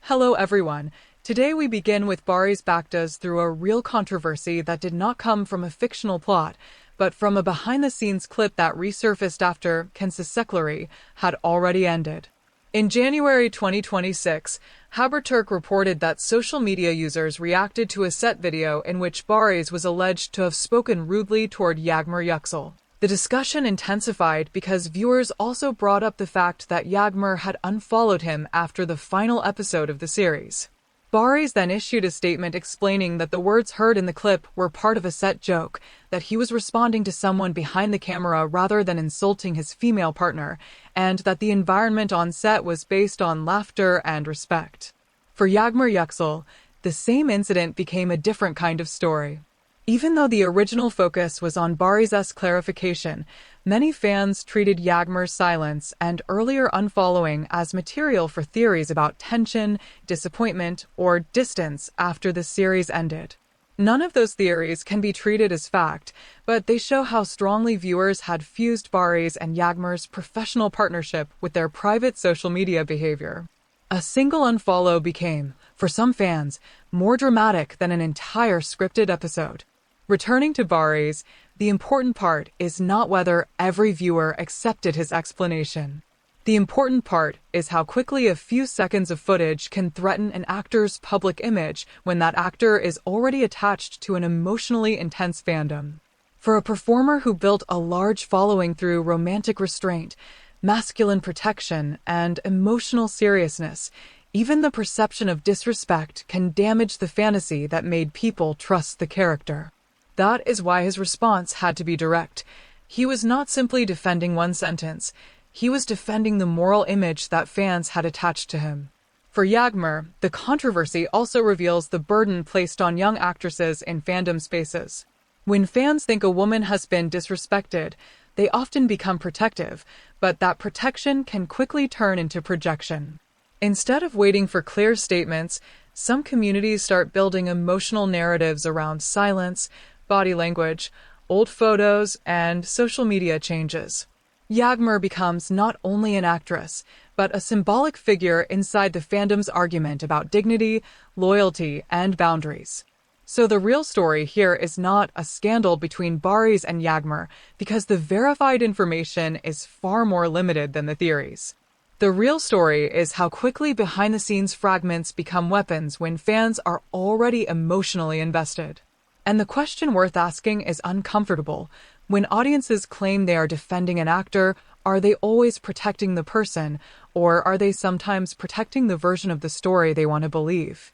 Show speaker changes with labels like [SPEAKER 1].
[SPEAKER 1] Hello everyone. Today we begin with Baris Baktas through a real controversy that did not come from a fictional plot, but from a behind-the-scenes clip that resurfaced after Kensisekleri had already ended. In January 2026, Haberturk reported that social media users reacted to a set video in which Baris was alleged to have spoken rudely toward Yagmur Yüksel. The discussion intensified because viewers also brought up the fact that Yagmur had unfollowed him after the final episode of the series. Baris then issued a statement explaining that the words heard in the clip were part of a set joke, that he was responding to someone behind the camera rather than insulting his female partner, and that the environment on set was based on laughter and respect. For Yagmur Yüksel, the same incident became a different kind of story. Even though the original focus was on Baris's clarification, many fans treated Yagmur's silence and earlier unfollowing as material for theories about tension, disappointment, or distance after the series ended. None of those theories can be treated as fact, but they show how strongly viewers had fused Baris and Yagmur's professional partnership with their private social media behavior. A single unfollow became, for some fans, more dramatic than an entire scripted episode. Returning to Baris, the important part is not whether every viewer accepted his explanation. The important part is how quickly a few seconds of footage can threaten an actor's public image when that actor is already attached to an emotionally intense fandom. For a performer who built a large following through romantic restraint, masculine protection, and emotional seriousness, even the perception of disrespect can damage the fantasy that made people trust the character. That is why his response had to be direct. He was not simply defending one sentence. He was defending the moral image that fans had attached to him. For Yagmur, the controversy also reveals the burden placed on young actresses in fandom spaces. When fans think a woman has been disrespected, they often become protective, but that protection can quickly turn into projection. Instead of waiting for clear statements, some communities start building emotional narratives around silence, body language, old photos, and social media changes. Yagmur becomes not only an actress, but a symbolic figure inside the fandom's argument about dignity, loyalty, and boundaries. So the real story here is not a scandal between Baris and Yagmur, because the verified information is far more limited than the theories. The real story is how quickly behind-the-scenes fragments become weapons when fans are already emotionally invested. And the question worth asking is uncomfortable. When audiences claim they are defending an actor, are they always protecting the person, or are they sometimes protecting the version of the story they want to believe?